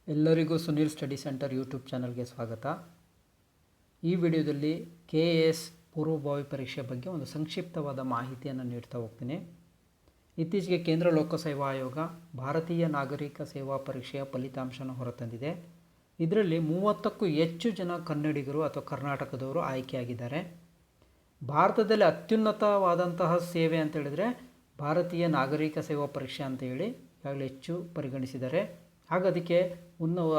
ಎಲ್ಲರಿಗೂ Sunil study centre YouTube ಚಾನಲ್ಗೆ ಸ್ವಾಗತ. ಈ ವಿಡಿಯೋದಲ್ಲಿ KAS ಪೂರ್ವಭಾವಿ ಪರೀಕ್ಷೆ ಬಗ್ಗೆ ಒಂದು ಸಂಕ್ಷಿಪ್ತವಾದ ಮಾಹಿತಿಯನ್ನು ನೀಡ್ತಾ ಹೋಗ್ತೀನಿ. ಇತ್ತೀಚೆಗೆ ಕೇಂದ್ರ ಲೋಕಸೇವಾ ಆಯೋಗ ಭಾರತೀಯ ನಾಗರಿಕ ಸೇವಾ ಪರೀಕ್ಷೆಯ ಫಲಿತಾಂಶನ ಹೊರತಂದಿದೆ. ಇದರಲ್ಲಿ 30ಕ್ಕೂ ಹೆಚ್ಚು ಜನ ಕನ್ನಡಿಗರು ಅಥವಾ ಕರ್ನಾಟಕದವರು ಆಯ್ಕೆಯಾಗಿದ್ದಾರೆ. ಭಾರತದಲ್ಲಿ ಅತ್ಯುನ್ನತವಾದಂತಹ ಸೇವೆ ಅಂತ ಹೇಳಿದರೆ ಭಾರತೀಯ ನಾಗರಿಕ ಸೇವಾ ಪರೀಕ್ಷೆ ಅಂತೇಳಿ ಈಗಾಗಲೇ ಹೆಚ್ಚು ಪರಿಗಣಿಸಿದ್ದಾರೆ. ಹಾಗೆ ಅದಕ್ಕೆ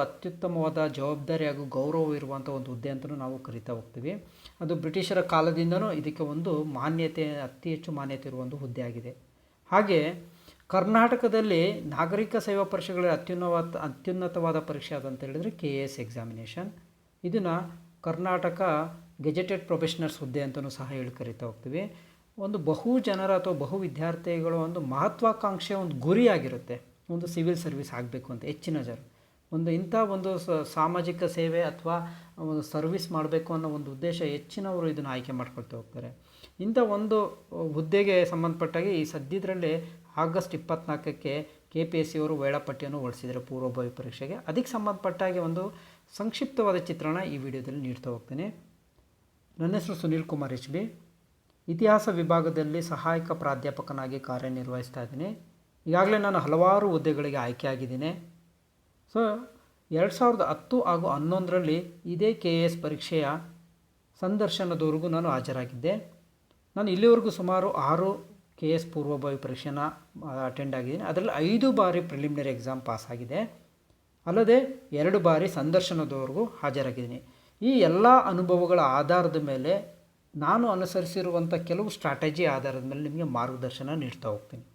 ಅತ್ಯುತ್ತಮವಾದ ಜವಾಬ್ದಾರಿ ಹಾಗೂ ಗೌರವ ಇರುವಂಥ ಒಂದು ಹುದ್ದೆ ಅಂತಲೂ ನಾವು ಕರಿತಾ ಹೋಗ್ತೀವಿ. ಅದು ಬ್ರಿಟಿಷರ ಕಾಲದಿಂದನೂ ಇದಕ್ಕೆ ಒಂದು ಮಾನ್ಯತೆ, ಅತಿ ಹೆಚ್ಚು ಮಾನ್ಯತೆ ಇರುವ ಒಂದು ಹುದ್ದೆ ಆಗಿದೆ. ಹಾಗೆ ಕರ್ನಾಟಕದಲ್ಲಿ ನಾಗರಿಕ ಸೇವಾ ಪರೀಕ್ಷೆಗಳ ಅತ್ಯುನ್ನತವಾದ ಪರೀಕ್ಷೆ ಅದಂತ ಹೇಳಿದರೆ KAS ಎಕ್ಸಾಮಿನೇಷನ್. ಇದನ್ನು ಕರ್ನಾಟಕ ಗೆಜೆಟೆಡ್ ಪ್ರೊಫೆಷನರ್ಸ್ ಹುದ್ದೆ ಅಂತಲೂ ಸಹ ಹೇಳಿ ಕರಿತಾ ಹೋಗ್ತೀವಿ. ಒಂದು ಬಹು ಜನರ ಅಥವಾ ಬಹು ವಿದ್ಯಾರ್ಥಿಗಳ ಒಂದು ಮಹತ್ವಾಕಾಂಕ್ಷೆ, ಒಂದು ಗುರಿಯಾಗಿರುತ್ತೆ ಒಂದು ಸಿವಿಲ್ ಸರ್ವಿಸ್ ಆಗಬೇಕು ಅಂತ. ಹೆಚ್ಚಿನ ಜನ ಇಂಥ ಒಂದು ಸಾಮಾಜಿಕ ಸೇವೆ ಅಥವಾ ಒಂದು ಸರ್ವಿಸ್ ಮಾಡಬೇಕು ಅನ್ನೋ ಒಂದು ಉದ್ದೇಶ ಹೆಚ್ಚಿನವರು ಇದನ್ನು ಆಯ್ಕೆ ಮಾಡ್ಕೊಳ್ತಾ ಹೋಗ್ತಾರೆ. ಇಂಥ ಹುದ್ದೆಗೆ ಸಂಬಂಧಪಟ್ಟಾಗಿ ಈ ಸದ್ಯದರಲ್ಲಿ ಆಗಸ್ಟ್ 24ಕ್ಕೆ KPSC ಅವರು ವೇಳಾಪಟ್ಟಿಯನ್ನು ಹೊರಡಿಸಿದ್ದಾರೆ ಪೂರ್ವಭಾವಿ ಪರೀಕ್ಷೆಗೆ. ಅದಕ್ಕೆ ಸಂಬಂಧಪಟ್ಟಾಗಿ ಒಂದು ಸಂಕ್ಷಿಪ್ತವಾದ ಚಿತ್ರಣ ಈ ವಿಡಿಯೋದಲ್ಲಿ ನೀಡ್ತಾ ಹೋಗ್ತೀನಿ. ನನ್ನ ಹೆಸರು ಸುನಿಲ್ ಕುಮಾರ್ HB. ಇತಿಹಾಸ ವಿಭಾಗದಲ್ಲಿ ಸಹಾಯಕ ಪ್ರಾಧ್ಯಾಪಕನಾಗಿ ಕಾರ್ಯನಿರ್ವಹಿಸ್ತಾ ಇದ್ದೀನಿ. ಈಗಾಗಲೇ ನಾನು ಹಲವಾರು ಹುದ್ದೆಗಳಿಗೆ ಆಯ್ಕೆಯಾಗಿದ್ದೀನಿ. ಸೊ 2010 ಹಾಗೂ 2011ರಲ್ಲಿ ಇದೇ KAS ಪರೀಕ್ಷೆಯ ಸಂದರ್ಶನದವರೆಗೂ ನಾನು ಹಾಜರಾಗಿದ್ದೆ. ನಾನು ಇಲ್ಲಿವರೆಗೂ ಸುಮಾರು 6 KAS ಪೂರ್ವಭಾವಿ ಪರೀಕ್ಷೆನ ಅಟೆಂಡ್ ಆಗಿದ್ದೀನಿ. ಅದರಲ್ಲಿ 5 ಬಾರಿ ಪ್ರಿಲಿಮಿನರಿ ಎಕ್ಸಾಮ್ ಪಾಸ್ ಆಗಿದೆ, ಅಲ್ಲದೆ 2 ಬಾರಿ ಸಂದರ್ಶನದವರೆಗೂ ಹಾಜರಾಗಿದ್ದೀನಿ. ಈ ಎಲ್ಲ ಅನುಭವಗಳ ಆಧಾರದ ಮೇಲೆ ನಾನು ಅನುಸರಿಸಿರುವಂಥ ಕೆಲವು ಸ್ಟ್ರಾಟಜಿ ಆಧಾರದ ಮೇಲೆ ನಿಮಗೆ ಮಾರ್ಗದರ್ಶನ ನೀಡ್ತಾ ಹೋಗ್ತೀನಿ.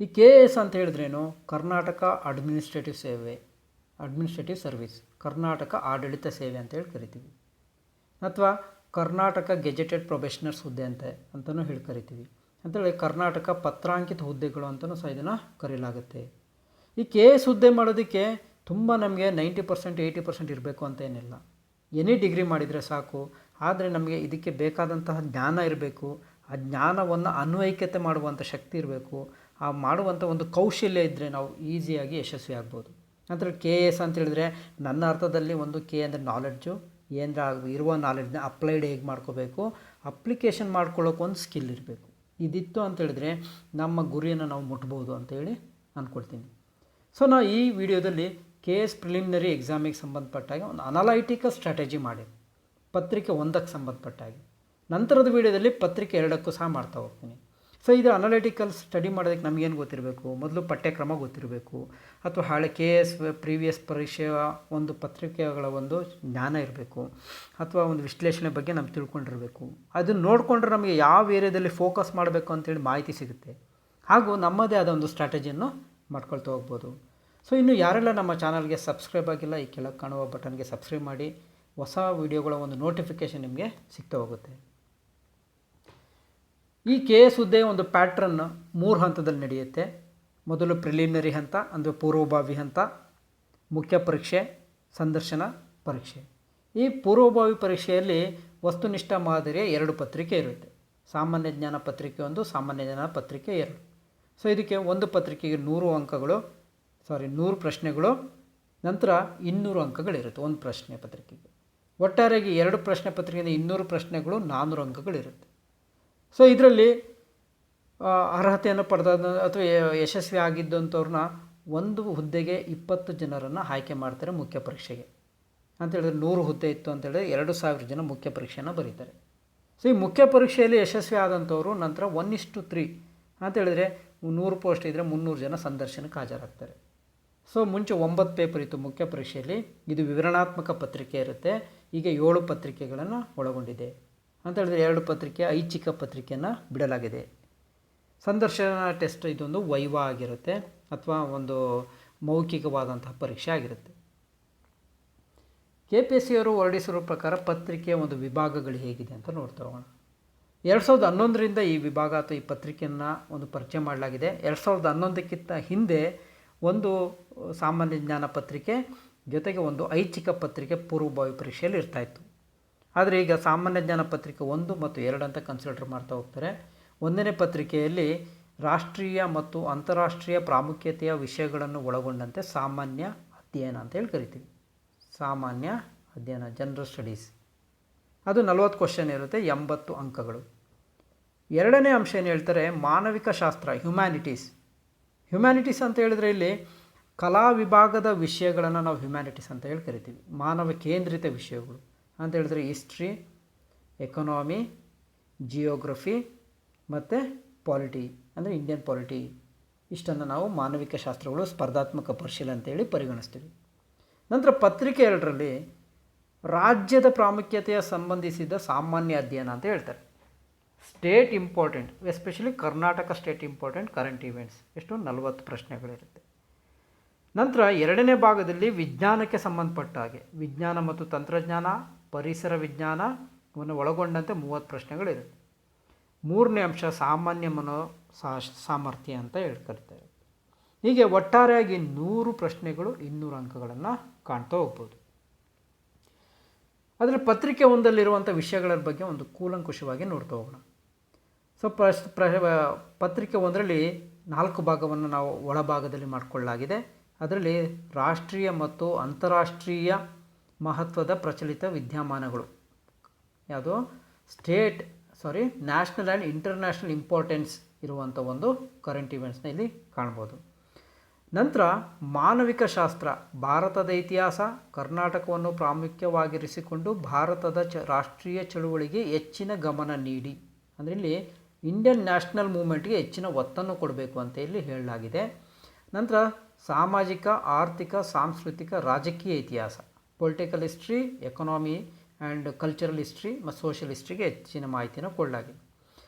ಈ KAS ಅಂತ ಹೇಳಿದ್ರೇನು? ಕರ್ನಾಟಕ ಅಡ್ಮಿನಿಸ್ಟ್ರೇಟಿವ್ ಸರ್ವಿಸ್, ಕರ್ನಾಟಕ ಆಡಳಿತ ಸೇವೆ ಅಂತೇಳಿ ಕರಿತೀವಿ, ಅಥವಾ ಕರ್ನಾಟಕ ಗೆಜೆಟೆಡ್ ಪ್ರೊಫೆಷನರ್ಸ್ ಹುದ್ದೆ ಅಂತಲೂ ಹೇಳಿ ಕರಿತೀವಿ. ಅಂತೇಳಿ ಕರ್ನಾಟಕ ಪತ್ರಾಂಕಿತ ಹುದ್ದೆಗಳು ಅಂತಲೂ ಸಹ ಇದನ್ನು ಕರೆಯಲಾಗುತ್ತೆ. ಈ KAS ಹುದ್ದೆ ಮಾಡೋದಕ್ಕೆ ತುಂಬ ನಮಗೆ 90% 80% ಇರಬೇಕು ಅಂತ ಏನಿಲ್ಲ. ಎನಿ ಡಿಗ್ರಿ ಮಾಡಿದರೆ ಸಾಕು. ಆದರೆ ನಮಗೆ ಇದಕ್ಕೆ ಬೇಕಾದಂತಹ ಜ್ಞಾನ ಇರಬೇಕು. ಆ ಜ್ಞಾನವನ್ನು ಅನ್ವಯಿಕತೆ ಮಾಡುವಂಥ ಶಕ್ತಿ ಇರಬೇಕು. ಆ ಮಾಡುವಂಥ ಒಂದು ಕೌಶಲ್ಯ ಇದ್ದರೆ ನಾವು ಈಸಿಯಾಗಿ ಯಶಸ್ವಿ ಆಗ್ಬೋದು. ನಂತರ KAS ಅಂತ ಹೇಳಿದ್ರೆ ನನ್ನ ಅರ್ಥದಲ್ಲಿ ಒಂದು K ಅಂದರೆ ನಾಲೆಡ್ಜು, ಏನರ ಇರುವ ನಾಲೆಡ್ಜನ್ನ ಅಪ್ಲೈಡ್ ಹೇಗೆ ಮಾಡ್ಕೋಬೇಕು, ಅಪ್ಲಿಕೇಶನ್ ಮಾಡ್ಕೊಳ್ಳೋಕೆ ಒಂದು ಸ್ಕಿಲ್ ಇರಬೇಕು. ಇದಿತ್ತು ಅಂತ ಹೇಳಿದ್ರೆ ನಮ್ಮ ಗುರಿಯನ್ನು ನಾವು ಮುಟ್ಬೋದು ಅಂತೇಳಿ ಅಂದ್ಕೊಳ್ತೀನಿ. ಸೊ ನಾವು ಈ ವಿಡಿಯೋದಲ್ಲಿ KAS ಪ್ರಿಲಿಮಿನರಿ ಎಕ್ಸಾಮಿಗೆ ಸಂಬಂಧಪಟ್ಟಾಗಿ ಒಂದು ಅನಲೈಟಿಕಲ್ ಸ್ಟ್ರಾಟಜಿ ಮಾಡಿ ಪತ್ರಿಕೆ 1ಕ್ಕೆ ಸಂಬಂಧಪಟ್ಟಾಗಿ, ನಂತರದ ವಿಡಿಯೋದಲ್ಲಿ ಪತ್ರಿಕೆ 2ಕ್ಕೂ ಸಹ ಮಾಡ್ತಾ ಹೋಗ್ತೀನಿ. ಸೊ ಇದು ಅನಲೈಟಿಕಲ್ ಸ್ಟಡಿ ಮಾಡೋದಕ್ಕೆ ನಮಗೇನು ಗೊತ್ತಿರಬೇಕು? ಮೊದಲು ಪಠ್ಯಕ್ರಮ ಗೊತ್ತಿರಬೇಕು, ಅಥವಾ ಹಳೆ KAS ಪ್ರೀವಿಯಸ್ ಪರೀಕ್ಷೆಯ ಒಂದು ಪತ್ರಿಕೆಗಳ ಒಂದು ಜ್ಞಾನ ಇರಬೇಕು, ಅಥವಾ ಒಂದು ವಿಶ್ಲೇಷಣೆ ಬಗ್ಗೆ ನಮ್ಗೆ ತಿಳ್ಕೊಂಡಿರಬೇಕು. ಅದನ್ನು ನೋಡಿಕೊಂಡ್ರೆ ನಮಗೆ ಯಾವ ಏರಿಯಾದಲ್ಲಿ ಫೋಕಸ್ ಮಾಡಬೇಕು ಅಂತೇಳಿ ಮಾಹಿತಿ ಸಿಗುತ್ತೆ. ಹಾಗೂ ನಮ್ಮದೇ ಆದ ಒಂದು ಸ್ಟ್ರಾಟಜಿಯನ್ನು ಮಾಡ್ಕೊಳ್ತಾ ಹೋಗ್ಬೋದು. ಸೊ ಇನ್ನು ಯಾರೆಲ್ಲ ನಮ್ಮ ಚಾನಲ್ಗೆ ಸಬ್ಸ್ಕ್ರೈಬ್ ಆಗಿಲ್ಲ, ಈ ಕೆಳಗೆ ಕಾಣುವ ಬಟನ್ಗೆ ಸಬ್ಸ್ಕ್ರೈಬ್ ಮಾಡಿ. ಹೊಸ ವಿಡಿಯೋಗಳ ಒಂದು ನೋಟಿಫಿಕೇಷನ್ ನಿಮಗೆ ಸಿಗ್ತಾ ಹೋಗುತ್ತೆ. ಈ KAS ಹುದ್ದೆ ಒಂದು ಪ್ಯಾಟ್ರನ್ 3 ಹಂತದಲ್ಲಿ ನಡೆಯುತ್ತೆ. ಮೊದಲು ಪ್ರಿಲಿಮಿನರಿ ಹಂತ ಅಂದರೆ ಪೂರ್ವಭಾವಿ ಹಂತ, ಮುಖ್ಯ ಪರೀಕ್ಷೆ, ಸಂದರ್ಶನ ಪರೀಕ್ಷೆ. ಈ ಪೂರ್ವಭಾವಿ ಪರೀಕ್ಷೆಯಲ್ಲಿ ವಸ್ತುನಿಷ್ಠ ಮಾದರಿಯ 2 ಪತ್ರಿಕೆ ಇರುತ್ತೆ. ಸಾಮಾನ್ಯ ಜ್ಞಾನ ಪತ್ರಿಕೆ 1, ಸಾಮಾನ್ಯ ಜ್ಞಾನ ಪತ್ರಿಕೆ 2. ಸೊ ಇದಕ್ಕೆ ಒಂದು ಪತ್ರಿಕೆಗೆ 100 ಪ್ರಶ್ನೆಗಳು, ನಂತರ 200 ಅಂಕಗಳಿರುತ್ತೆ ಒಂದು ಪ್ರಶ್ನೆ ಪತ್ರಿಕೆಗೆ. ಒಟ್ಟಾರೆಯಾಗಿ 2 ಪ್ರಶ್ನೆ ಪತ್ರಿಕೆಯಿಂದ 200 ಪ್ರಶ್ನೆಗಳು, 400 ಅಂಕಗಳಿರುತ್ತೆ. ಸೊ ಇದರಲ್ಲಿ ಅರ್ಹತೆಯನ್ನು ಪಡೆದ ಅಥವಾ ಯಶಸ್ವಿ ಆಗಿದ್ದಂಥವ್ರನ್ನ ಒಂದು ಹುದ್ದೆಗೆ 20 ಜನರನ್ನು ಆಯ್ಕೆ ಮಾಡ್ತಾರೆ ಮುಖ್ಯ ಪರೀಕ್ಷೆಗೆ. ಅಂತೇಳಿದ್ರೆ 100 ಹುದ್ದೆ ಇತ್ತು ಅಂತೇಳಿದ್ರೆ 2000 ಜನ ಮುಖ್ಯ ಪರೀಕ್ಷೆಯನ್ನು ಬರೀತಾರೆ. ಸೊ ಈ ಮುಖ್ಯ ಪರೀಕ್ಷೆಯಲ್ಲಿ ಯಶಸ್ವಿ ಆದಂಥವರು ನಂತರ 1:3 ಅಂತೇಳಿದರೆ 100 ಪೋಸ್ಟ್ ಇದ್ದರೆ 300 ಜನ ಸಂದರ್ಶನಕ್ಕೆ ಹಾಜರಾಗ್ತಾರೆ. ಸೊ ಮುಂಚೆ 9 ಪೇಪರ್ ಇತ್ತು ಮುಖ್ಯ ಪರೀಕ್ಷೆಯಲ್ಲಿ. ಇದು ವಿವರಣಾತ್ಮಕ ಪತ್ರಿಕೆ ಇರುತ್ತೆ. ಈಗ 7 ಪತ್ರಿಕೆಗಳನ್ನು ಒಳಗೊಂಡಿದೆ. ಅಂತ ಹೇಳಿದ್ರೆ 2 ಪತ್ರಿಕೆ ಐಚ್ಛಿಕ ಪತ್ರಿಕೆಯನ್ನು ಬಿಡಲಾಗಿದೆ. ಸಂದರ್ಶನ ಟೆಸ್ಟ್ ಇದೊಂದು ವೈವಾ ಆಗಿರುತ್ತೆ, ಅಥವಾ ಒಂದು ಮೌಖಿಕವಾದಂತಹ ಪರೀಕ್ಷೆ ಆಗಿರುತ್ತೆ. KPSC ಅವರು ಹೊರಡಿಸಿರೋ ಪ್ರಕಾರ ಪತ್ರಿಕೆಯ ಒಂದು ವಿಭಾಗಗಳು ಹೇಗಿದೆ ಅಂತ ನೋಡ್ತಾ ಹೋಗೋಣ. 2011ರಿಂದ ಈ ವಿಭಾಗ ಅಥವಾ ಈ ಪತ್ರಿಕೆಯನ್ನು ಒಂದು ಪರಿಚಯ ಮಾಡಲಾಗಿದೆ. 2011ಕ್ಕಿಂತ ಹಿಂದೆ ಒಂದು ಸಾಮಾನ್ಯ ಜ್ಞಾನ ಪತ್ರಿಕೆ ಜೊತೆಗೆ ಒಂದು ಐಚ್ಛಿಕ ಪತ್ರಿಕೆ ಪೂರ್ವಭಾವಿ ಪರೀಕ್ಷೆಯಲ್ಲಿ ಇರ್ತಾಯಿತ್ತು. ಆದರೆ ಈಗ ಸಾಮಾನ್ಯ ಜ್ಞಾನ ಪತ್ರಿಕೆ 1 ಮತ್ತು 2 ಅಂತ ಕನ್ಸಿಡರ್ ಮಾಡ್ತಾ ಹೋಗ್ತಾರೆ. 1ನೇ ಪತ್ರಿಕೆಯಲ್ಲಿ ರಾಷ್ಟ್ರೀಯ ಮತ್ತು ಅಂತಾರಾಷ್ಟ್ರೀಯ ಪ್ರಾಮುಖ್ಯತೆಯ ವಿಷಯಗಳನ್ನು ಒಳಗೊಂಡಂತೆ ಸಾಮಾನ್ಯ ಅಧ್ಯಯನ ಅಂತೇಳಿ ಕರಿತೀವಿ. ಸಾಮಾನ್ಯ ಅಧ್ಯಯನ, ಜನರಲ್ ಸ್ಟಡೀಸ್. ಅದು 40 ಕ್ವಶನ್ ಇರುತ್ತೆ, 80 ಅಂಕಗಳು. ಎರಡನೇ ಅಂಶ ಏನು ಹೇಳ್ತಾರೆ, ಮಾನವಿಕ ಶಾಸ್ತ್ರ, ಹ್ಯುಮ್ಯಾನಿಟೀಸ್. ಹ್ಯುಮ್ಯಾನಿಟೀಸ್ ಅಂತ ಹೇಳಿದ್ರೆ ಇಲ್ಲಿ ಕಲಾ ವಿಭಾಗದ ವಿಷಯಗಳನ್ನು ನಾವು ಹ್ಯುಮ್ಯಾನಿಟೀಸ್ ಅಂತ ಹೇಳಿ ಕರಿತೀವಿ. ಮಾನವ ಕೇಂದ್ರಿತ ವಿಷಯಗಳು ಅಂತ ಹೇಳಿದ್ರೆ ಹಿಸ್ಟ್ರಿ, ಎಕನಾಮಿ, ಜಿಯೋಗ್ರಫಿ ಮತ್ತು ಪಾಲಿಟಿ ಅಂದರೆ ಇಂಡಿಯನ್ ಪಾಲಿಟಿ. ಇಷ್ಟನ್ನು ನಾವು ಮಾನವಿಕ ಶಾಸ್ತ್ರಗಳು ಸ್ಪರ್ಧಾತ್ಮಕ ಪರಿಶೀಲನೆ ಅಂತೇಳಿ ಪರಿಗಣಿಸ್ತೀವಿ. ನಂತರ ಪತ್ರಿಕೆ 2ರಲ್ಲಿ ರಾಜ್ಯದ ಪ್ರಾಮುಖ್ಯತೆಯ ಸಂಬಂಧಿಸಿದ ಸಾಮಾನ್ಯ ಅಧ್ಯಯನ ಅಂತ ಹೇಳ್ತಾರೆ. State important, especially Karnataka state important current events. ಎಷ್ಟು 40 ಪ್ರಶ್ನೆಗಳಿರುತ್ತೆ. ನಂತರ ಎರಡನೇ ಭಾಗದಲ್ಲಿ ವಿಜ್ಞಾನಕ್ಕೆ ಸಂಬಂಧಪಟ್ಟ ಹಾಗೆ ವಿಜ್ಞಾನ ಮತ್ತು ತಂತ್ರಜ್ಞಾನ, ಪರಿಸರ ವಿಜ್ಞಾನವನ್ನು ಒಳಗೊಂಡಂತೆ 30 ಪ್ರಶ್ನೆಗಳಿರುತ್ತೆ. ಮೂರನೇ ಅಂಶ ಸಾಮಾನ್ಯ ಸಾಮರ್ಥ್ಯ ಅಂತ ಕರೀತಾರೆ. ಹೀಗೆ ಒಟ್ಟಾರೆಯಾಗಿ 100 ಪ್ರಶ್ನೆಗಳು 200 ಅಂಕಗಳನ್ನು ಕಾಣ್ತಾ ಹೋಗ್ಬೋದು. ಅದರಲ್ಲಿ ಪತ್ರಿಕೆ 1ದಲ್ಲಿರುವಂಥ ವಿಷಯಗಳ ಬಗ್ಗೆ ಒಂದು ಕೂಲಂಕುಷವಾಗಿ ನೋಡ್ತಾ ಹೋಗೋಣ. ಸೊ ಪತ್ರಿಕೆ 1ರಲ್ಲಿ 4 ಭಾಗವನ್ನು ನಾವು ಒಳಭಾಗದಲ್ಲಿ ಮಾಡಿಕೊಳ್ಳಲಾಗಿದೆ. ಅದರಲ್ಲಿ ರಾಷ್ಟ್ರೀಯ ಮತ್ತು ಅಂತಾರಾಷ್ಟ್ರೀಯ ಮಹತ್ವದ ಪ್ರಚಲಿತ ವಿದ್ಯಮಾನಗಳು, ಯಾವುದು ನ್ಯಾಷನಲ್ ಆ್ಯಂಡ್ ಇಂಟರ್ನ್ಯಾಷನಲ್ ಇಂಪಾರ್ಟೆನ್ಸ್ ಇರುವಂಥ ಒಂದು ಕರೆಂಟ್ ಇವೆಂಟ್ಸ್ನ ಇಲ್ಲಿ ಕಾಣ್ಬೋದು. ನಂತರ ಮಾನವಿಕ ಶಾಸ್ತ್ರ, ಭಾರತದ ಇತಿಹಾಸ, ಕರ್ನಾಟಕವನ್ನು ಪ್ರಾಮುಖ್ಯವಾಗಿರಿಸಿಕೊಂಡು ಭಾರತದ ರಾಷ್ಟ್ರೀಯ ಚಳುವಳಿಗೆ ಹೆಚ್ಚಿನ ಗಮನ ನೀಡಿ, ಅಂದರೆ ಇಲ್ಲಿ ಇಂಡಿಯನ್ ನ್ಯಾಷನಲ್ ಮೂವ್ಮೆಂಟ್ಗೆ ಹೆಚ್ಚಿನ ಒತ್ತನ್ನು ಕೊಡಬೇಕು ಅಂತ ಇಲ್ಲಿ ಹೇಳಲಾಗಿದೆ. ನಂತರ ಸಾಮಾಜಿಕ, ಆರ್ಥಿಕ, ಸಾಂಸ್ಕೃತಿಕ, ರಾಜಕೀಯ ಇತಿಹಾಸ, political history, economy and cultural history ಮತ್ತು ಸೋಷಿಯಲ್ ಹಿಸ್ಟ್ರಿಗೆ ಹೆಚ್ಚಿನ ಮಾಹಿತಿಯನ್ನು ಕೊಡಲಾಗಿದೆ.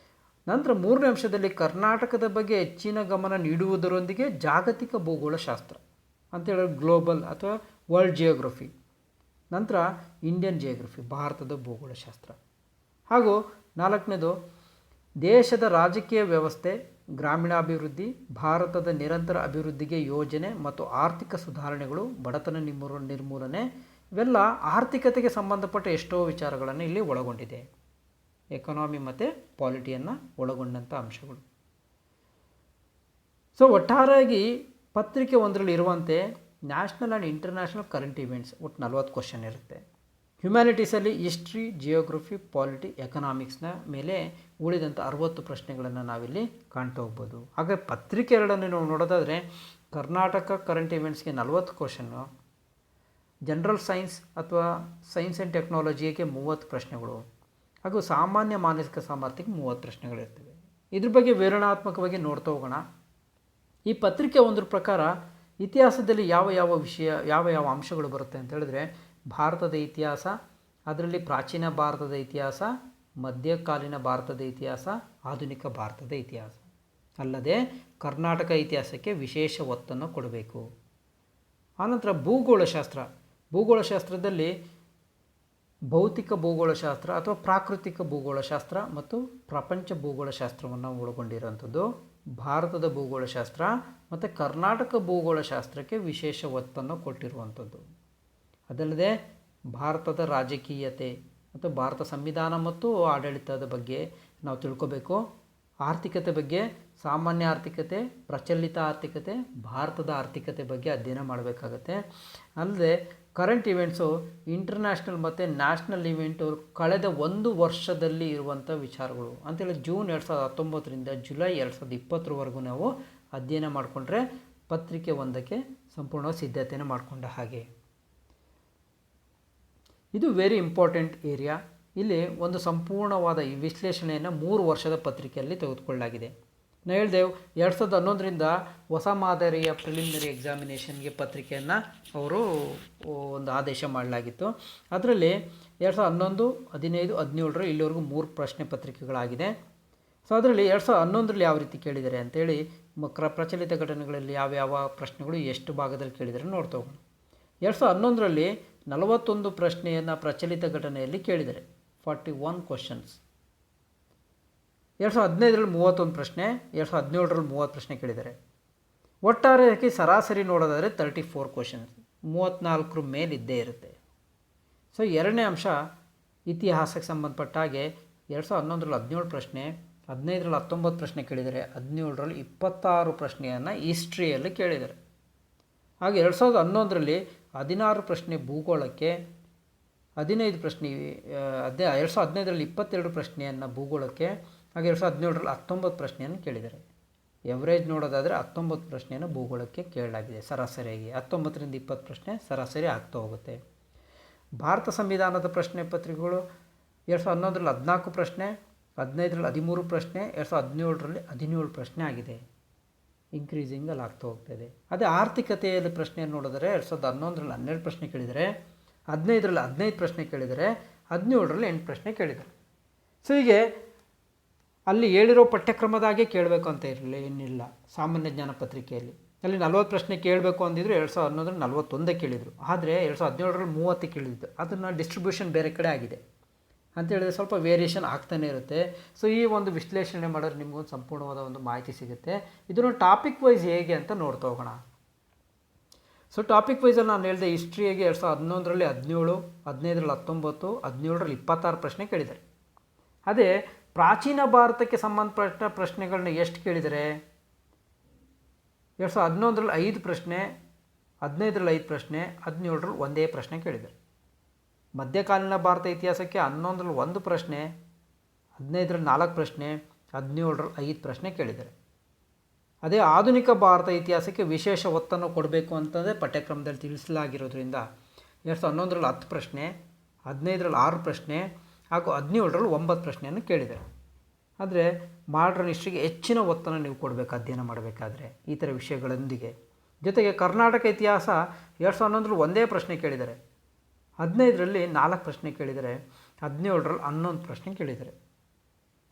ನಂತರ ಮೂರನೇ ಅಂಶದಲ್ಲಿ ಕರ್ನಾಟಕದ ಬಗ್ಗೆ ಹೆಚ್ಚಿನ ಗಮನ ನೀಡುವುದರೊಂದಿಗೆ ಜಾಗತಿಕ ಭೂಗೋಳಶಾಸ್ತ್ರ ಅಂತೇಳಿ ಗ್ಲೋಬಲ್ ಅಥವಾ ವರ್ಲ್ಡ್ ಜಿಯೋಗ್ರಫಿ, ನಂತರ ಇಂಡಿಯನ್ ಜಿಯೋಗ್ರಫಿ, ಭಾರತದ ಭೂಗೋಳಶಾಸ್ತ್ರ, ಹಾಗೂ 4ನೇದು ದೇಶದ ರಾಜಕೀಯ ವ್ಯವಸ್ಥೆ, ಗ್ರಾಮೀಣಾಭಿವೃದ್ಧಿ, ಭಾರತದ ನಿರಂತರ ಅಭಿವೃದ್ಧಿಗೆ ಯೋಜನೆ ಮತ್ತು ಆರ್ಥಿಕ ಸುಧಾರಣೆಗಳು, ಬಡತನ ನಿರ್ಮೂಲನೆ, ಇವೆಲ್ಲ ಆರ್ಥಿಕತೆಗೆ ಸಂಬಂಧಪಟ್ಟ ಎಷ್ಟೋ ವಿಚಾರಗಳನ್ನು ಇಲ್ಲಿ ಒಳಗೊಂಡಿದೆ. ಎಕನಾಮಿ ಮತ್ತು ಪಾಲಿಟಿಯನ್ನು ಒಳಗೊಂಡಂಥ ಅಂಶಗಳು. ಸೊ ಒಟ್ಟಾರೆಯಾಗಿ ಪತ್ರಿಕೆ 1ರಲ್ಲಿ ಇರುವಂತೆ national and international current events ಒಟ್ಟು 40 ಕ್ವಶನ್ ಇರುತ್ತೆ. ಹ್ಯುಮ್ಯಾನಿಟೀಸಲ್ಲಿ ಹಿಸ್ಟ್ರಿ, ಜಿಯೋಗ್ರಫಿ, ಪಾಲಿಟಿ, ಎಕನಾಮಿಕ್ಸ್ನ ಮೇಲೆ ಉಳಿದಂಥ 60 ಪ್ರಶ್ನೆಗಳನ್ನು ನಾವಿಲ್ಲಿ ಕಾಣ್ತಾ ಹೋಗ್ಬೋದು. ಹಾಗೆ ಪತ್ರಿಕೆ 2ಅನ್ನು ನಾವು ನೋಡೋದಾದರೆ ಕರ್ನಾಟಕ ಕರೆಂಟ್ ಇವೆಂಟ್ಸ್ಗೆ 40 ಕ್ವಶನ್ನು, ಜನರಲ್ ಸೈನ್ಸ್ ಅಥವಾ ಸೈನ್ಸ್ ಆ್ಯಂಡ್ ಟೆಕ್ನಾಲಜಿಗೆ 30 ಪ್ರಶ್ನೆಗಳು, ಹಾಗೂ ಸಾಮಾನ್ಯ ಮಾನಸಿಕ ಸಾಮರ್ಥ್ಯಕ್ಕೆ 30 ಪ್ರಶ್ನೆಗಳಿರ್ತವೆ. ಇದ್ರ ಬಗ್ಗೆ ವಿವರಣಾತ್ಮಕವಾಗಿ ನೋಡ್ತಾ ಹೋಗೋಣ. ಈ ಪತ್ರಿಕೆ 1 ಪ್ರಕಾರ ಇತಿಹಾಸದಲ್ಲಿ ಯಾವ ಅಂಶಗಳು ಬರುತ್ತೆ ಅಂತ ಹೇಳಿದ್ರೆ ಭಾರತದ ಇತಿಹಾಸ, ಅದರಲ್ಲಿ ಪ್ರಾಚೀನ ಭಾರತದ ಇತಿಹಾಸ, ಮಧ್ಯಕಾಲೀನ ಭಾರತದ ಇತಿಹಾಸ, ಆಧುನಿಕ ಭಾರತದ ಇತಿಹಾಸ, ಅಲ್ಲದೆ ಕರ್ನಾಟಕ ಇತಿಹಾಸಕ್ಕೆ ವಿಶೇಷ ಒತ್ತನ್ನು ಕೊಡಬೇಕು. ಆನಂತರ ಭೂಗೋಳಶಾಸ್ತ್ರದಲ್ಲಿ ಭೌತಿಕ ಭೂಗೋಳಶಾಸ್ತ್ರ ಅಥವಾ ಪ್ರಾಕೃತಿಕ ಭೂಗೋಳಶಾಸ್ತ್ರ ಮತ್ತು ಪ್ರಪಂಚ ಭೂಗೋಳಶಾಸ್ತ್ರವನ್ನು ಒಳಗೊಂಡಿರುವಂಥದ್ದು. ಭಾರತದ ಭೂಗೋಳಶಾಸ್ತ್ರ ಮತ್ತು ಕರ್ನಾಟಕ ಭೂಗೋಳಶಾಸ್ತ್ರಕ್ಕೆ ವಿಶೇಷ ಒತ್ತನ್ನು ಕೊಟ್ಟಿರುವಂಥದ್ದು. ಅದಲ್ಲದೆ ಭಾರತದ ರಾಜಕೀಯತೆ ಮತ್ತು ಭಾರತ ಸಂವಿಧಾನ ಮತ್ತು ಆಡಳಿತದ ಬಗ್ಗೆ ನಾವು ತಿಳ್ಕೋಬೇಕು. ಆರ್ಥಿಕತೆ ಬಗ್ಗೆ ಸಾಮಾನ್ಯ ಆರ್ಥಿಕತೆ, ಪ್ರಚಲಿತ ಆರ್ಥಿಕತೆ, ಭಾರತದ ಆರ್ಥಿಕತೆ ಬಗ್ಗೆ ಅಧ್ಯಯನ ಮಾಡಬೇಕಾಗತ್ತೆ. ಅಲ್ಲದೆ ಕರೆಂಟ್ ಇವೆಂಟ್ಸು ಇಂಟರ್ನ್ಯಾಷನಲ್ ಮತ್ತು ನ್ಯಾಷನಲ್ ಇವೆಂಟು ಕಳೆದ 1 ವರ್ಷದಲ್ಲಿ ಇರುವಂಥ ವಿಚಾರಗಳು ಅಂತೇಳಿ ಜೂನ್ 2019ರಿಂದ ಜುಲೈ 2020ರವರೆಗೂ ನಾವು ಅಧ್ಯಯನ ಮಾಡಿಕೊಂಡ್ರೆ ಪತ್ರಿಕೆ 1ಕ್ಕೆ ಸಂಪೂರ್ಣ ಸಿದ್ಧತೆಯನ್ನು ಮಾಡಿಕೊಂಡ ಹಾಗೆ. ಇದು ವೆರಿ ಇಂಪಾರ್ಟೆಂಟ್ ಏರಿಯಾ. ಇಲ್ಲಿ ಒಂದು ಸಂಪೂರ್ಣವಾದ ಈ ವಿಶ್ಲೇಷಣೆಯನ್ನು 3 ವರ್ಷದ ಪತ್ರಿಕೆಯಲ್ಲಿ ತೆಗೆದುಕೊಳ್ಳಲಾಗಿದೆ. ನಾನು ಹೇಳಿದೆವು 2011ರಿಂದ ಹೊಸ ಮಾದರಿಯ ಪ್ರಿಲಿಮಿನರಿ ಎಕ್ಸಾಮಿನೇಷನ್ಗೆ ಪತ್ರಿಕೆಯನ್ನು ಅವರು ಒಂದು ಆದೇಶ ಮಾಡಲಾಗಿತ್ತು. ಅದರಲ್ಲಿ 2011, 15, 17 ಇಲ್ಲಿವರೆಗೂ 3 ಪ್ರಶ್ನೆ ಪತ್ರಿಕೆಗಳಾಗಿದೆ. ಸೊ ಅದರಲ್ಲಿ 2011ರಲ್ಲಿ ಯಾವ ರೀತಿ ಕೇಳಿದ್ದಾರೆ ಅಂತೇಳಿ ಪ್ರಚಲಿತ ಘಟನೆಗಳಲ್ಲಿ ಯಾವ್ಯಾವ ಪ್ರಶ್ನೆಗಳು ಎಷ್ಟು ಭಾಗದಲ್ಲಿ ಕೇಳಿದರೆ ನೋಡ್ತಾ ಹೋಗೋಣ. 2011ರಲ್ಲಿ 41 ಪ್ರಶ್ನೆಯನ್ನು ಪ್ರಚಲಿತ ಘಟನೆಯಲ್ಲಿ ಕೇಳಿದ್ದಾರೆ, 41 ಕ್ವಶನ್ಸ್. 2015ರಲ್ಲಿ 31 ಪ್ರಶ್ನೆ, 2017ರಲ್ಲಿ 30 ಪ್ರಶ್ನೆ ಕೇಳಿದ್ದಾರೆ. ಒಟ್ಟಾರೆಯಾಗಿ ಸರಾಸರಿ ನೋಡೋದಾದರೆ 34 ಕ್ವಶನ್ಸ್, 34 ಮೇಲಿದ್ದೇ ಇರುತ್ತೆ. ಸೊ ಎರಡನೇ ಅಂಶ ಇತಿಹಾಸಕ್ಕೆ ಸಂಬಂಧಪಟ್ಟ ಹಾಗೆ 2011ರಲ್ಲಿ 17 ಪ್ರಶ್ನೆ, 15ರಲ್ಲಿ 19 ಪ್ರಶ್ನೆ ಕೇಳಿದರೆ, 17ರಲ್ಲಿ 26 ಪ್ರಶ್ನೆಯನ್ನು ಹಿಸ್ಟ್ರಿಯಲ್ಲಿ ಕೇಳಿದ್ದಾರೆ. ಹಾಗೆ 2011ರಲ್ಲಿ 16 ಪ್ರಶ್ನೆ ಭೂಗೋಳಕ್ಕೆ, 15 ಪ್ರಶ್ನೆ 2015ರಲ್ಲಿ 22 ಪ್ರಶ್ನೆಯನ್ನು ಭೂಗೋಳಕ್ಕೆ, ಹಾಗೆ 2017ರಲ್ಲಿ 19 ಪ್ರಶ್ನೆಯನ್ನು ಕೇಳಿದ್ದಾರೆ. ಎವರೇಜ್ ನೋಡೋದಾದರೆ 19 ಪ್ರಶ್ನೆಯನ್ನು ಭೂಗೋಳಕ್ಕೆ ಕೇಳಲಾಗಿದೆ ಸರಾಸರಿಯಾಗಿ. 19ರಿಂದ 20 ಪ್ರಶ್ನೆ ಸರಾಸರಿ ಆಗ್ತಾ ಹೋಗುತ್ತೆ. ಭಾರತ ಸಂವಿಧಾನದ ಪ್ರಶ್ನೆ ಪತ್ರಿಕೆಗಳು 2011ರಲ್ಲಿ 14 ಪ್ರಶ್ನೆ, 15ರಲ್ಲಿ 13 ಪ್ರಶ್ನೆ, 2017ರಲ್ಲಿ 17 ಪ್ರಶ್ನೆ ಆಗಿದೆ. ಇನ್ಕ್ರೀಸಿಂಗಲ್ಲಿ ಆಗ್ತಾ ಹೋಗ್ತಾಯಿದೆ. ಅದೇ ಆರ್ಥಿಕತೆಯಲ್ಲಿ ಪ್ರಶ್ನೆಯನ್ನು ನೋಡಿದರೆ 2011ರಲ್ಲಿ 12 ಪ್ರಶ್ನೆ ಕೇಳಿದರೆ, 15ರಲ್ಲಿ 15 ಪ್ರಶ್ನೆ ಕೇಳಿದರೆ, 17ರಲ್ಲಿ 8 ಪ್ರಶ್ನೆ ಕೇಳಿದ್ದಾರೆ. ಸೊ ಹೀಗೆ ಅಲ್ಲಿ ಹೇಳಿರೋ ಪಠ್ಯಕ್ರಮದಾಗೆ ಕೇಳಬೇಕು ಅಂತ ಇರಲಿಲ್ಲ, ಏನಿಲ್ಲ. ಸಾಮಾನ್ಯ ಜ್ಞಾನ ಪತ್ರಿಕೆಯಲ್ಲಿ ಅಲ್ಲಿ 40 ಪ್ರಶ್ನೆ ಕೇಳಬೇಕು ಅಂದಿದ್ರು, 2011ರಲ್ಲಿ 41 ಕೇಳಿದರು. ಆದರೆ 2017ರಲ್ಲಿ 30 ಕೇಳಿದ್ದು. ಅದನ್ನು ಡಿಸ್ಟ್ರಿಬ್ಯೂಷನ್ ಬೇರೆ ಕಡೆ ಆಗಿದೆ ಅಂತ ಹೇಳಿದ್ರೆ ಸ್ವಲ್ಪ ವೇರಿಯೇಷನ್ ಆಗ್ತಾನೆ ಇರುತ್ತೆ. ಸೊ ಈ ಒಂದು ವಿಶ್ಲೇಷಣೆ ಮಾಡಿದ್ರೆ ನಿಮಗೊಂದು ಸಂಪೂರ್ಣವಾದ ಒಂದು ಮಾಹಿತಿ ಸಿಗುತ್ತೆ. ಇದನ್ನು ಟಾಪಿಕ್ ವೈಸ್ ಹೇಗೆ ಅಂತ ನೋಡ್ತಾ ಹೋಗೋಣ. ಸೊ ಟಾಪಿಕ್ ವೈಸಲ್ಲಿ ನಾನು ಹೇಳಿದೆ, ಹಿಸ್ಟ್ರಿಯಾಗಿ 2011ರಲ್ಲಿ 17, 15ರಲ್ಲಿ 19, 17ರಲ್ಲಿ 26 ಪ್ರಶ್ನೆ ಕೇಳಿದ್ದಾರೆ. ಅದೇ ಪ್ರಾಚೀನ ಭಾರತಕ್ಕೆ ಸಂಬಂಧಪಟ್ಟ ಪ್ರಶ್ನೆಗಳನ್ನ ಎಷ್ಟು ಕೇಳಿದರೆ, 2011ರಲ್ಲಿ 5 ಪ್ರಶ್ನೆ, 15ರಲ್ಲಿ 5 ಪ್ರಶ್ನೆ, 17ರಲ್ಲಿ ಒಂದೇ ಪ್ರಶ್ನೆ ಕೇಳಿದ್ದಾರೆ. ಮಧ್ಯಕಾಲೀನ ಭಾರತ ಇತಿಹಾಸಕ್ಕೆ 11ರಲ್ಲಿ 1 ಪ್ರಶ್ನೆ, 15ರಲ್ಲಿ 4 ಪ್ರಶ್ನೆ, 17ರಲ್ಲಿ 5 ಪ್ರಶ್ನೆ ಕೇಳಿದ್ದಾರೆ. ಅದೇ ಆಧುನಿಕ ಭಾರತ ಇತಿಹಾಸಕ್ಕೆ ವಿಶೇಷ ಒತ್ತನ್ನು ಕೊಡಬೇಕು ಅಂತಂದರೆ ಪಠ್ಯಕ್ರಮದಲ್ಲಿ ತಿಳಿಸಲಾಗಿರೋದ್ರಿಂದ 2011ರಲ್ಲಿ 10 ಪ್ರಶ್ನೆ, 15ರಲ್ಲಿ 6 ಪ್ರಶ್ನೆ ಹಾಗೂ 17ರಲ್ಲಿ 9 ಪ್ರಶ್ನೆಯನ್ನು ಕೇಳಿದ್ದಾರೆ. ಆದರೆ ಮಾಡ್ರನ್ ಹಿಸ್ಟ್ರಿಗೆ ಹೆಚ್ಚಿನ ಒತ್ತನ್ನು ನೀವು ಕೊಡಬೇಕು ಅಧ್ಯಯನ ಮಾಡಬೇಕಾದ್ರೆ ಈ ಥರ ವಿಷಯಗಳೊಂದಿಗೆ. ಜೊತೆಗೆ ಕರ್ನಾಟಕ ಇತಿಹಾಸ 2011ರಲ್ಲಿ ಒಂದೇ ಪ್ರಶ್ನೆ ಕೇಳಿದ್ದಾರೆ, 15ರಲ್ಲಿ 4 ಪ್ರಶ್ನೆ ಕೇಳಿದ್ದಾರೆ, 17ರಲ್ಲಿ 11 ಪ್ರಶ್ನೆ ಕೇಳಿದ್ದಾರೆ.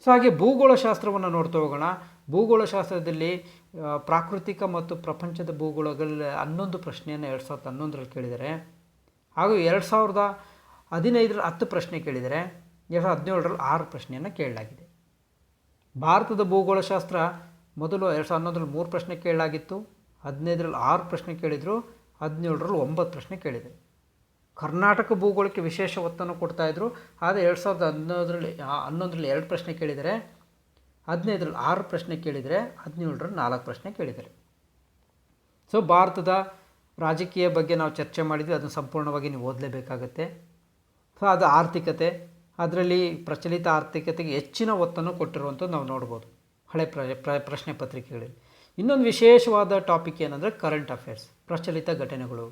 ಸೊ ಹಾಗೆ ಭೂಗೋಳಶಾಸ್ತ್ರವನ್ನು ನೋಡ್ತಾ ಹೋಗೋಣ. ಭೂಗೋಳಶಾಸ್ತ್ರದಲ್ಲಿ ಪ್ರಾಕೃತಿಕ ಮತ್ತು ಪ್ರಪಂಚದ ಭೂಗೋಳಗಳಲ್ಲಿ 11 ಪ್ರಶ್ನೆಯನ್ನು 2011ರಲ್ಲಿ ಕೇಳಿದ್ದಾರೆ. ಹಾಗೂ 2015ರಲ್ಲಿ 10 ಪ್ರಶ್ನೆ ಕೇಳಿದ್ದಾರೆ, 2017ರಲ್ಲಿ 6 ಪ್ರಶ್ನೆಯನ್ನು ಕೇಳಲಾಗಿದೆ. ಭಾರತದ ಭೂಗೋಳಶಾಸ್ತ್ರ ಮೊದಲು 2011ರಲ್ಲಿ 3 ಪ್ರಶ್ನೆ ಕೇಳಲಾಗಿತ್ತು, 15ರಲ್ಲಿ 6 ಪ್ರಶ್ನೆ ಕೇಳಿದರು, 17ರಲ್ಲಿ 9 ಪ್ರಶ್ನೆ ಕೇಳಿದರು. ಕರ್ನಾಟಕ ಭೂಗೋಳಕ್ಕೆ ವಿಶೇಷ ಒತ್ತನ್ನು ಕೊಡ್ತಾಯಿದ್ರು. ಆದರೆ 2011ರಲ್ಲಿ 2 ಪ್ರಶ್ನೆ ಕೇಳಿದರೆ, 15ರಲ್ಲಿ 6 ಪ್ರಶ್ನೆ ಕೇಳಿದರೆ, 17ರಲ್ಲಿ 4 ಪ್ರಶ್ನೆ ಕೇಳಿದ್ದಾರೆ. ಸೊ ಭಾರತದ ರಾಜಕೀಯ ಬಗ್ಗೆ ನಾವು ಚರ್ಚೆ ಮಾಡಿದ್ವಿ, ಅದನ್ನು ಸಂಪೂರ್ಣವಾಗಿ ನೀವು ಓದಲೇಬೇಕಾಗತ್ತೆ. ಸೊ ಅದು ಆರ್ಥಿಕತೆ, ಅದರಲ್ಲಿ ಪ್ರಚಲಿತ ಆರ್ಥಿಕತೆಗೆ ಹೆಚ್ಚಿನ ಒತ್ತನ್ನು ಕೊಟ್ಟಿರುವಂಥದ್ದು ನಾವು ನೋಡ್ಬೋದು ಹಳೆ ಪ್ರಶ್ನೆ ಪತ್ರಿಕೆಗಳಲ್ಲಿ. ಇನ್ನೊಂದು ವಿಶೇಷವಾದ ಟಾಪಿಕ್ ಏನಂದರೆ ಕರೆಂಟ್ ಅಫೇರ್ಸ್, ಪ್ರಚಲಿತ ಘಟನೆಗಳು.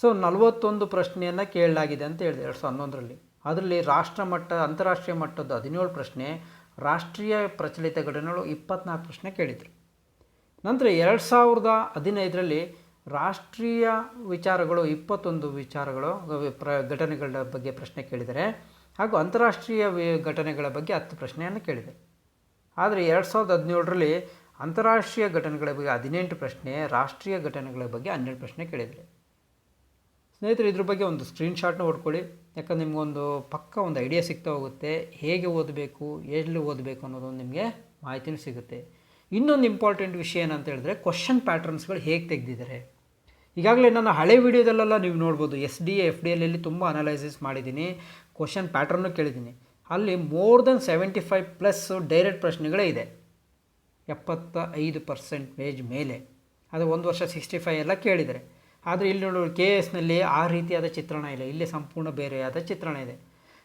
ಸೊ 41 ಪ್ರಶ್ನೆಯನ್ನು ಕೇಳಲಾಗಿದೆ ಅಂತ ಹೇಳಿದೆ 2011ರಲ್ಲಿ. ಅದರಲ್ಲಿ ರಾಷ್ಟ್ರಮಟ್ಟ ಅಂತಾರಾಷ್ಟ್ರೀಯ ಮಟ್ಟದ 17 ಪ್ರಶ್ನೆ, ರಾಷ್ಟ್ರೀಯ ಪ್ರಚಲಿತ ಘಟನೆಗಳು 24 ಪ್ರಶ್ನೆ ಕೇಳಿದರು. ನಂತರ 2015ರಲ್ಲಿ ರಾಷ್ಟ್ರೀಯ ವಿಚಾರಗಳು 21 ವಿಚಾರಗಳು ಘಟನೆಗಳ ಬಗ್ಗೆ ಪ್ರಶ್ನೆ ಕೇಳಿದರೆ, ಹಾಗೂ ಅಂತಾರಾಷ್ಟ್ರೀಯ ಘಟನೆಗಳ ಬಗ್ಗೆ 10 ಪ್ರಶ್ನೆಯನ್ನು ಕೇಳಿದ್ದಾರೆ. ಆದರೆ 2017ರಲ್ಲಿ ಅಂತಾರಾಷ್ಟ್ರೀಯ ಘಟನೆಗಳ ಬಗ್ಗೆ 18 ಪ್ರಶ್ನೆ, ರಾಷ್ಟ್ರೀಯ ಘಟನೆಗಳ ಬಗ್ಗೆ 12 ಪ್ರಶ್ನೆ ಕೇಳಿದ್ದಾರೆ. ಸ್ನೇಹಿತರೆ, ಇದ್ರ ಬಗ್ಗೆ ಒಂದು ಸ್ಕ್ರೀನ್ಶಾಟ್ನ ಹೊಡ್ಕೊಳ್ಳಿ. ಯಾಕಂದ್ರೆ ನಿಮಗೊಂದು ಪಕ್ಕ ಒಂದು ಐಡಿಯಾ ಸಿಗ್ತಾ ಹೋಗುತ್ತೆ, ಹೇಗೆ ಓದಬೇಕು, ಎಲ್ಲಿ ಓದಬೇಕು ಅನ್ನೋದು ನಿಮಗೆ ಮಾಹಿತಿನೂ ಸಿಗುತ್ತೆ. ಇನ್ನೊಂದು ಇಂಪಾರ್ಟೆಂಟ್ ವಿಷಯ ಏನಂತ ಹೇಳಿದ್ರೆ, ಕ್ವಶನ್ ಪ್ಯಾಟರ್ನ್ಸ್ಗಳು ಹೇಗೆ ತೆಗೆದಿದ್ದಾರೆ. ಈಗಾಗಲೇ ನನ್ನ ಹಳೆ ವಿಡಿಯೋದಲ್ಲೆಲ್ಲ ನೀವು ನೋಡ್ಬೋದು, SDA FDLಲ್ಲಿ ತುಂಬ ಅನಲೈಸಿಸ್ ಮಾಡಿದ್ದೀನಿ, ಕ್ವಶನ್ ಪ್ಯಾಟರ್ನು ಕೇಳಿದ್ದೀನಿ. ಅಲ್ಲಿ ಮೋರ್ ದೆನ್ 75+ ಡೈರೆಕ್ಟ್ ಪ್ರಶ್ನೆಗಳೇ ಇದೆ, 75% ಮೇಲೆ. ಅದು ಒಂದು ವರ್ಷ 65 ಎಲ್ಲ ಕೇಳಿದ್ದಾರೆ. ಆದರೆ ಇಲ್ಲಿ ನೋಡೋದು KSನಲ್ಲಿ ಆ ರೀತಿಯಾದ ಚಿತ್ರಣ ಇಲ್ಲ, ಇಲ್ಲಿ ಸಂಪೂರ್ಣ ಬೇರೆಯಾದ ಚಿತ್ರಣ ಇದೆ.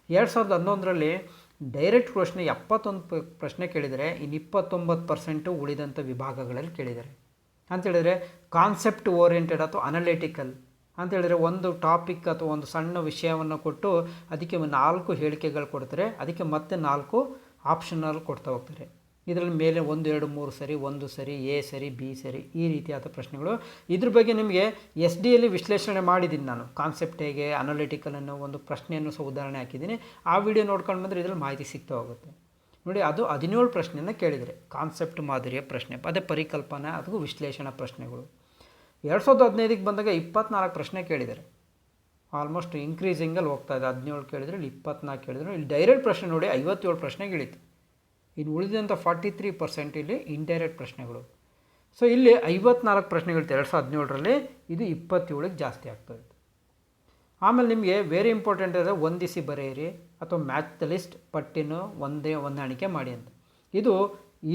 2011ರಲ್ಲಿ ಡೈರೆಕ್ಟ್ ಪ್ರಶ್ನೆ 71 ಪ್ರಶ್ನೆ ಕೇಳಿದರೆ, ಇನ್ನು 29% ಉಳಿದಂಥ ವಿಭಾಗಗಳಲ್ಲಿ ಕೇಳಿದ್ದಾರೆ. ಅಂತೇಳಿದರೆ ಕಾನ್ಸೆಪ್ಟ್ ಓರಿಯೆಂಟೆಡ್ ಅಥವಾ ಅನಲಿಟಿಕಲ್ ಅಂತೇಳಿದರೆ ಒಂದು ಟಾಪಿಕ್ ಅಥವಾ ಒಂದು ಸಣ್ಣ ವಿಷಯವನ್ನು ಕೊಟ್ಟು ಅದಕ್ಕೆ 4 ಹೇಳಿಕೆಗಳು ಕೊಡ್ತಾರೆ, ಅದಕ್ಕೆ ಮತ್ತೆ 4 ಆಪ್ಷನಲ್ ಕೊಡ್ತಾ ಹೋಗ್ತಾರೆ. ಇದರಲ್ಲಿ ಮೇಲೆ 1, 2, 3 ಸರಿ, 1 ಸರಿ, A ಸರಿ, B ಸರಿ, ಈ ರೀತಿಯಾದ ಪ್ರಶ್ನೆಗಳು. ಇದ್ರ ಬಗ್ಗೆ ನಿಮಗೆ SDಯಲ್ಲಿ ವಿಶ್ಲೇಷಣೆ ಮಾಡಿದ್ದೀನಿ ನಾನು, ಕಾನ್ಸೆಪ್ಟ್ ಹೇಗೆ, ಅನಾಲಿಟಿಕಲ್ ಅನ್ನೋ ಒಂದು ಪ್ರಶ್ನೆಯನ್ನು ಸಹ ಉದಾಹರಣೆ ಹಾಕಿದ್ದೀನಿ. ಆ ವಿಡಿಯೋ ನೋಡ್ಕೊಂಡು ಬಂದರೆ ಇದರಲ್ಲಿ ಮಾಹಿತಿ ಸಿಗ್ತಾ ಹೋಗುತ್ತೆ ನೋಡಿ. ಅದು 17 ಪ್ರಶ್ನೆಯನ್ನು ಕೇಳಿದರೆ, ಕಾನ್ಸೆಪ್ಟ್ ಮಾದರಿಯ ಪ್ರಶ್ನೆ, ಅದೇ ಪರಿಕಲ್ಪನೆ, ಅದು ವಿಶ್ಲೇಷಣಾ ಪ್ರಶ್ನೆಗಳು. 2015ಕ್ಕೆ ಬಂದಾಗ 24 ಪ್ರಶ್ನೆ ಕೇಳಿದ್ದಾರೆ. ಆಲ್ಮೋಸ್ಟ್ ಇನ್ಕ್ರೀಸಿಂಗಲ್ಲಿ ಹೋಗ್ತಾ ಇದೆ. 17 ಕೇಳಿದರೆ, ಇಲ್ಲಿ 24 ಕೇಳಿದರೆ. ಇಲ್ಲಿ ಡೈರೆಕ್ಟ್ ಪ್ರಶ್ನೆ ನೋಡಿ 57 ಪ್ರಶ್ನೆಗಳಿತ್ತು. ಇನ್ನು ಉಳಿದಂಥ 43% ಇಲ್ಲಿ ಇಂಡೈರೆಕ್ಟ್ ಪ್ರಶ್ನೆಗಳು. ಸೊ ಇಲ್ಲಿ 54 ಪ್ರಶ್ನೆಗಳಿತ್ತು 2017ರಲ್ಲಿ, ಇದು 27ಕ್ಕೆ ಜಾಸ್ತಿ ಆಗ್ತಾಯಿತ್ತು. ಆಮೇಲೆ ನಿಮಗೆ ವೆರಿ ಇಂಪಾರ್ಟೆಂಟ್ ಇದೆ, ಹೊಂದಿಸಿ ಬರೆಯಿರಿ ಅಥವಾ ಮ್ಯಾಚ್ ದ ಲಿಸ್ಟ್, ಪಟ್ಟಿನ ಹೊಂದಾಣಿಕೆ ಮಾಡಿ ಅಂತ. ಇದು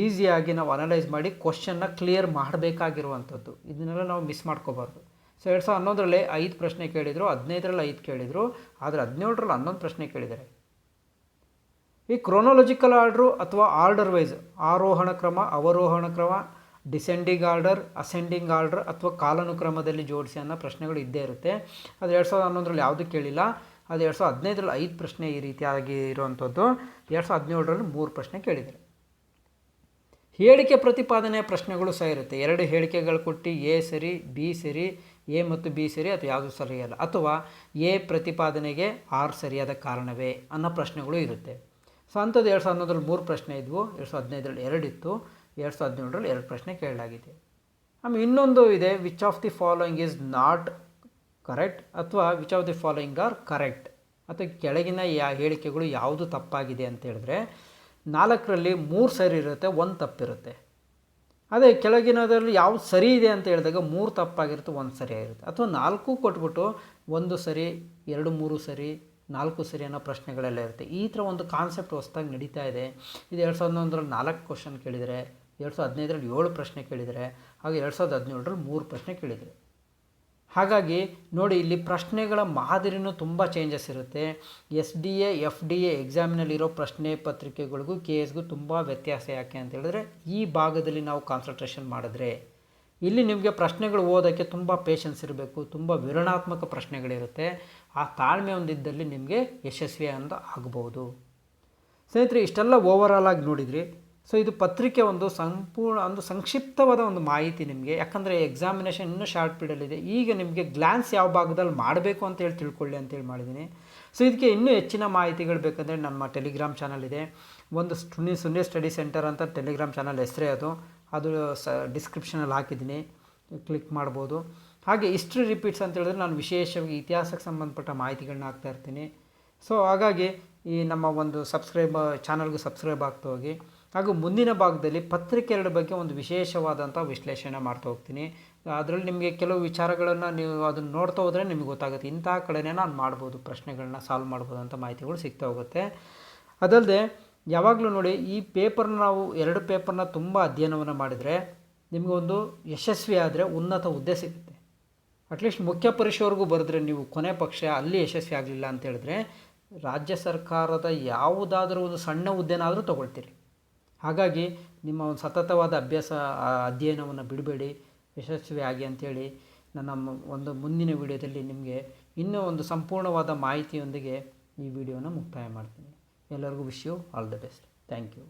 ಈಸಿಯಾಗಿ ನಾವು ಅನಲೈಸ್ ಮಾಡಿ ಕ್ವಶನ್ನ ಕ್ಲಿಯರ್ ಮಾಡಬೇಕಾಗಿರುವಂಥದ್ದು. ಇದನ್ನೆಲ್ಲ ನಾವು ಮಿಸ್ ಮಾಡ್ಕೋಬಾರ್ದು. ಸೊ 2011ರಲ್ಲಿ 5 ಪ್ರಶ್ನೆ ಕೇಳಿದರು, 15ರಲ್ಲಿ 5 ಕೇಳಿದರು, ಆದರೆ 17ರಲ್ಲಿ 11 ಪ್ರಶ್ನೆ ಕೇಳಿದ್ದಾರೆ. ಈ ಕ್ರೊನಾಲಜಿಕಲ್ ಆರ್ಡ್ರು ಅಥವಾ ಆರ್ಡರ್ ವೈಸ್ ಆರೋಹಣ ಕ್ರಮ, ಅವರೋಹಣ ಕ್ರಮ, ಡಿಸೆಂಡಿಂಗ್ ಆರ್ಡರ್, ಅಸೆಂಡಿಂಗ್ ಆರ್ಡರ್ ಅಥವಾ ಕಾಲಾನುಕ್ರಮದಲ್ಲಿ ಜೋಡಿಸಿ ಅನ್ನೋ ಪ್ರಶ್ನೆಗಳು ಇದ್ದೇ ಇರುತ್ತೆ. ಅದು 2011ರಲ್ಲಿ ಯಾವುದೂ ಕೇಳಿಲ್ಲ. ಅದು 2015ರಲ್ಲಿ 5 ಪ್ರಶ್ನೆ ಈ ರೀತಿಯಾಗಿ ಇರುವಂಥದ್ದು. 2017ರಲ್ಲಿ 3 ಪ್ರಶ್ನೆ ಕೇಳಿದ್ದಾರೆ. ಹೇಳಿಕೆ ಪ್ರತಿಪಾದನೆಯ ಪ್ರಶ್ನೆಗಳು ಸಹ ಇರುತ್ತೆ. 2 ಹೇಳಿಕೆಗಳು ಕೊಟ್ಟು ಎ ಸರಿ, ಬಿ ಸರಿ, ಎ ಮತ್ತು ಬಿ ಸರಿ ಅಥವಾ ಯಾವುದು ಸರಿಯಲ್ಲ, ಅಥವಾ ಎ ಪ್ರತಿಪಾದನೆಗೆ ಆರ್ ಸರಿಯಾದ ಕಾರಣವೇ ಅನ್ನೋ ಪ್ರಶ್ನೆಗಳು ಇರುತ್ತೆ. ಸೊ ಅಂಥದ್ದು 2011ರಲ್ಲಿ 3 ಪ್ರಶ್ನೆ ಇದ್ವು, 2015ರಲ್ಲಿ 2 ಇತ್ತು, 2017ರಲ್ಲಿ 2 ಪ್ರಶ್ನೆ ಕೇಳಲಾಗಿದೆ. ಆಮೇಲೆ ಇನ್ನೊಂದು ಇದೆ, which of the following is not correct ಅಥವಾ which of the following are correct, ಅಥವಾ ಕೆಳಗಿನ ಹೇಳಿಕೆಗಳು ಯಾವುದು ತಪ್ಪಾಗಿದೆ ಅಂತ ಹೇಳಿದ್ರೆ 4ರಲ್ಲಿ 3 ಸರಿ ಇರುತ್ತೆ, 1 ತಪ್ಪಿರುತ್ತೆ. ಅದೇ ಕೆಳಗಿನದರಲ್ಲಿ ಯಾವುದು ಸರಿ ಇದೆ ಅಂತ ಹೇಳಿದಾಗ 3 ತಪ್ಪಾಗಿರುತ್ತೆ, 1 ಸರಿಯಾಗಿರುತ್ತೆ. ಅಥವಾ 4 ಕೊಟ್ಬಿಟ್ಟು 1 ಸರಿ, 2 3 ಸರಿ, 4 ಸರಿ ಅನ್ನೋ ಪ್ರಶ್ನೆಗಳೆಲ್ಲ ಇರುತ್ತೆ. ಈ ಥರ ಒಂದು ಕಾನ್ಸೆಪ್ಟ್ ಹೊಸದಾಗಿ ನಡೀತಾ ಇದೆ. ಇದು 2011ರಲ್ಲಿ 4 ಕ್ವಶನ್ ಕೇಳಿದರೆ, 2015ರಲ್ಲಿ 7 ಪ್ರಶ್ನೆ ಕೇಳಿದರೆ, ಹಾಗೆ 2017ರಲ್ಲಿ 3 ಪ್ರಶ್ನೆ ಕೇಳಿದರೆ. ಹಾಗಾಗಿ ನೋಡಿ, ಇಲ್ಲಿ ಪ್ರಶ್ನೆಗಳ ಮಾದರಿನೂ ತುಂಬ ಚೇಂಜಸ್ ಇರುತ್ತೆ. SDA FDA ಎಕ್ಸಾಮಿನಲ್ಲಿರೋ ಪ್ರಶ್ನೆ ಪತ್ರಿಕೆಗಳಿಗೂ KSಗೂ ತುಂಬ ವ್ಯತ್ಯಾಸ. ಯಾಕೆ ಅಂತ ಹೇಳಿದ್ರೆ, ಈ ಭಾಗದಲ್ಲಿ ನಾವು ಕಾನ್ಸಂಟ್ರೇಷನ್ ಮಾಡಿದ್ರೆ ಇಲ್ಲಿ ನಿಮಗೆ ಪ್ರಶ್ನೆಗಳು ಓದೋಕ್ಕೆ ತುಂಬ ಪೇಷನ್ಸ್ ಇರಬೇಕು, ತುಂಬ ವಿವರಣಾತ್ಮಕ ಪ್ರಶ್ನೆಗಳಿರುತ್ತೆ. ಆ ತಾಳ್ಮೆ ಹೊಂದಿದ್ದಲ್ಲಿ ನಿಮಗೆ ಯಶಸ್ವಿ ಅಂತ ಆಗ್ಬೋದು. ಸ್ನೇಹಿತರೆ, ಇಷ್ಟೆಲ್ಲ ಓವರಾಲ್ ಆಗಿ ನೋಡಿದ್ರಿ. ಸೊ ಇದು ಪತ್ರಿಕೆ ಒಂದು ಸಂಕ್ಷಿಪ್ತವಾದ ಒಂದು ಮಾಹಿತಿ ನಿಮಗೆ. ಯಾಕಂದರೆ ಎಕ್ಸಾಮಿನೇಷನ್ ಇನ್ನೂ ಶಾರ್ಟ್ ಪೀರಿಯಡಲ್ಲಿದೆ. ಈಗ ನಿಮಗೆ ಗ್ಲಾನ್ಸ್ ಯಾವ ಭಾಗದಲ್ಲಿ ಮಾಡಬೇಕು ಅಂತೇಳಿ ತಿಳ್ಕೊಳ್ಳಿ ಅಂತೇಳಿ ಮಾಡಿದ್ದೀನಿ. ಸೊ ಇದಕ್ಕೆ ಇನ್ನೂ ಹೆಚ್ಚಿನ ಮಾಹಿತಿಗಳು ಬೇಕಂದರೆ ನಮ್ಮ ಟೆಲಿಗ್ರಾಮ್ ಚಾನಲ್ ಇದೆ. ಒಂದು ಸುನ್ನಿ ಸ್ಟಡಿ ಸೆಂಟರ್ ಅಂತ ಟೆಲಿಗ್ರಾಮ್ ಚಾನಲ್ ಹೆಸರೇ ಅದು ಡಿಸ್ಕ್ರಿಪ್ಷನಲ್ಲಿ ಹಾಕಿದ್ದೀನಿ, ಕ್ಲಿಕ್ ಮಾಡ್ಬೋದು. ಹಾಗೆ ಹಿಸ್ಟ್ರಿ ರಿಪೀಟ್ಸ್ ಅಂತ ಹೇಳಿದ್ರೆ ನಾನು ವಿಶೇಷವಾಗಿ ಇತಿಹಾಸಕ್ಕೆ ಸಂಬಂಧಪಟ್ಟ ಮಾಹಿತಿಗಳನ್ನ ಹಾಕ್ತಾ ಇರ್ತೀನಿ. ಸೊ ಹಾಗಾಗಿ ಈ ನಮ್ಮ ಒಂದು ಚಾನಲ್ಗೆ ಸಬ್ಸ್ಕ್ರೈಬ್ ಆಗ್ತಾ ಹೋಗಿ. ಹಾಗೂ ಮುಂದಿನ ಭಾಗದಲ್ಲಿ ಪತ್ರಿಕೆ 2 ಬಗ್ಗೆ ಒಂದು ವಿಶೇಷವಾದಂಥ ವಿಶ್ಲೇಷಣೆ ಮಾಡ್ತಾ ಹೋಗ್ತೀನಿ. ಅದರಲ್ಲಿ ನಿಮಗೆ ಕೆಲವು ವಿಚಾರಗಳನ್ನು ನೀವು ಅದನ್ನು ನೋಡ್ತಾ ಹೋದರೆ ನಿಮಗೆ ಗೊತ್ತಾಗುತ್ತೆ, ಇಂಥ ಕಡೆನೇ ನಾನು ಮಾಡ್ಬೋದು, ಪ್ರಶ್ನೆಗಳನ್ನ ಸಾಲ್ವ್ ಮಾಡ್ಬೋದು ಅಂತ ಮಾಹಿತಿಗಳು ಸಿಗ್ತಾ ಹೋಗುತ್ತೆ. ಅದಲ್ಲದೆ ಯಾವಾಗಲೂ ನೋಡಿ, ಈ ಪೇಪರ್ನ ನಾವು 2 ಪೇಪರ್ನ ತುಂಬ ಅಧ್ಯಯನವನ್ನು ಮಾಡಿದರೆ ನಿಮಗೆ ಒಂದು ಯಶಸ್ವಿ ಆದರೆ ಉನ್ನತ ಹುದ್ದೆ ಸಿಗುತ್ತೆ. ಅಟ್ಲೀಸ್ಟ್ ಮುಖ್ಯ ಪರೀಕ್ಷೆವರೆಗೂ ಬರೆದ್ರೆ ನೀವು ಕೊನೆ ಪಕ್ಷ ಅಲ್ಲಿ ಯಶಸ್ವಿ ಆಗಲಿಲ್ಲ ಅಂತ ಹೇಳಿದ್ರೆ ರಾಜ್ಯ ಸರ್ಕಾರದ ಯಾವುದಾದ್ರೂ ಒಂದು ಸಣ್ಣ ಹುದ್ದೆನಾದರೂ ತೊಗೊಳ್ತೀರಿ. ಹಾಗಾಗಿ ನಿಮ್ಮ ಒಂದು ಸತತವಾದ ಅಧ್ಯಯನವನ್ನು ಬಿಡಬೇಡಿ, ಯಶಸ್ವಿ ಆಗಿ ಅಂಥೇಳಿ ನನ್ನ ಒಂದು ಮುಂದಿನ ವಿಡಿಯೋದಲ್ಲಿ ನಿಮಗೆ ಇನ್ನೂ ಒಂದು ಸಂಪೂರ್ಣವಾದ ಮಾಹಿತಿಯೊಂದಿಗೆ ಈ ವಿಡಿಯೋನ ಮುಕ್ತಾಯ ಮಾಡ್ತೀನಿ. ಎಲ್ಲರಿಗೂ wish you all the best. Thank you.